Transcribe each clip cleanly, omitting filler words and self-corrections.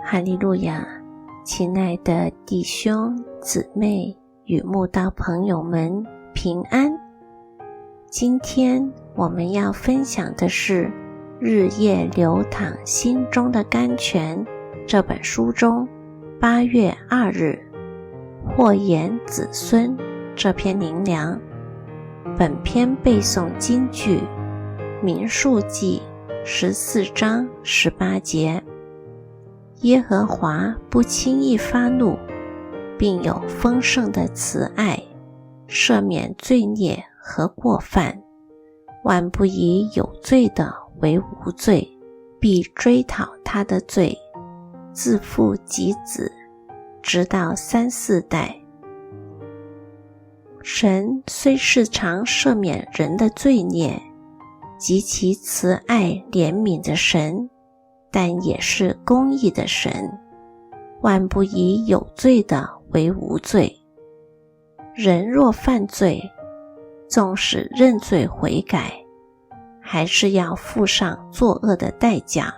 哈利路亚，亲爱的弟兄姊妹与慕道朋友们平安。今天我们要分享的是日夜流淌心中的甘泉这本书中8月2日祸延子孙这篇灵粮。本篇背诵金句民数记14章18节，耶和华不轻易发怒，并有丰盛的慈爱，赦免罪孽和过犯，万不以有罪的为无罪，必追讨他的罪，自父及子，直到3、4代。神虽是常赦免人的罪孽，极其慈爱怜悯的神，但也是公义的神，万不以有罪的为无罪。人若犯罪，纵使认罪悔改，还是要付上作恶的代价。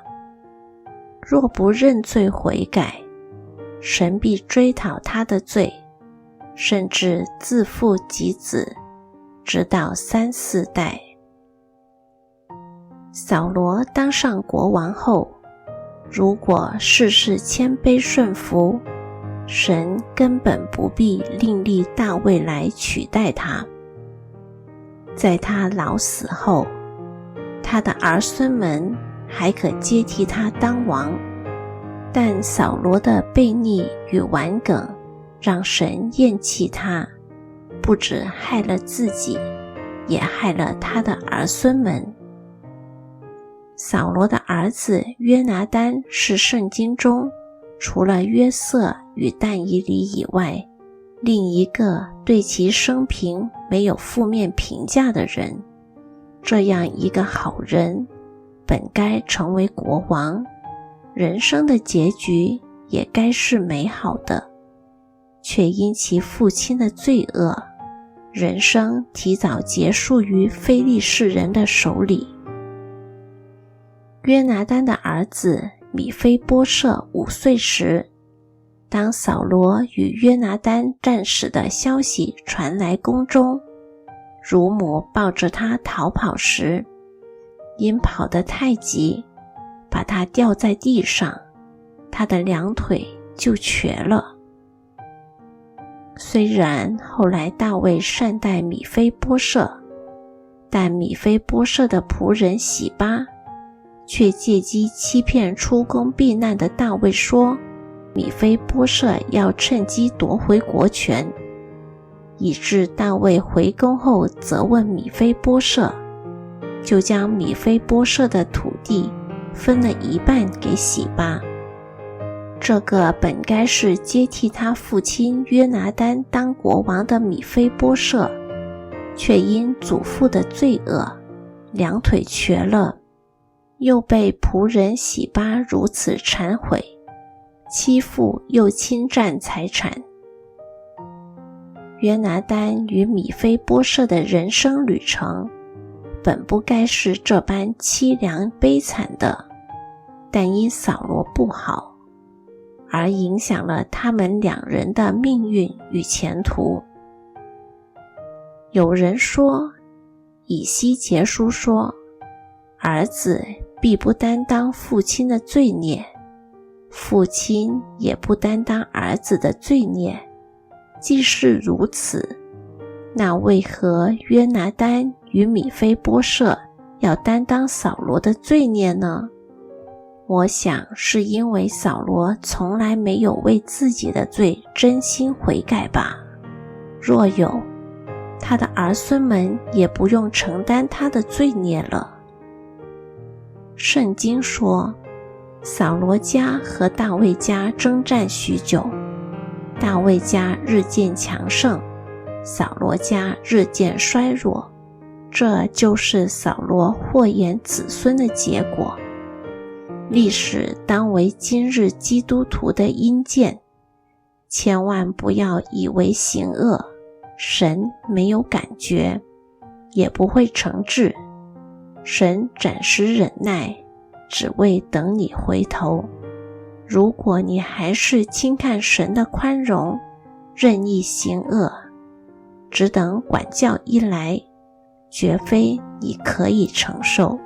若不认罪悔改，神必追讨他的罪，甚至自父及子，直到3、4代。扫罗当上国王后，如果事事谦卑顺服，神根本不必另立大卫来取代他。在他老死后，他的儿孙们还可接替他当王，但扫罗的悖逆与顽梗让神厌弃他，不只害了自己，也害了他的儿孙们。扫罗的儿子约拿单是圣经中除了约瑟与但以理以外，另一个对其生平没有负面评价的人。这样一个好人，本该成为国王，人生的结局也该是美好的，却因其父亲的罪恶，人生提早结束于非利士人的手里。约拿单的儿子米非波设5岁时，当扫罗与约拿单战死的消息传来宫中，乳母抱着他逃跑时，因跑得太急，把他吊在地上，他的2腿就瘸了。虽然后来大卫善待米非波设，但米非波设的仆人洗巴却借机欺骗出宫避难的大卫说，米非波设要趁机夺回国权，以致大卫回宫后责问米非波设，就将米非波设的土地分了1半给洗巴。这个本该是接替他父亲约拿单当国王的米非波设，却因祖父的罪恶2腿瘸了，又被仆人洗巴如此忏悔，欺负又侵占财产。约拿单与米非波设的人生旅程本不该是这般凄凉悲惨的，但因扫罗不好，而影响了他们2人的命运与前途。有人说，以西结书说，儿子必不担当父亲的罪孽，父亲也不担当儿子的罪孽。既是如此，那为何约拿单与米非波设要担当扫罗的罪孽呢？我想是因为扫罗从来没有为自己的罪真心悔改吧。若有，他的儿孙们也不用承担他的罪孽了。圣经说，扫罗家和大卫家征战许久，大卫家日渐强盛，扫罗家日渐衰弱，这就是扫罗祸延子孙的结果。历史当为今日基督徒的阴间，千万不要以为行恶，神没有感觉，也不会惩治。神暂时忍耐，只为等你回头。如果你还是轻看神的宽容，任意行恶，只等管教一来，绝非你可以承受。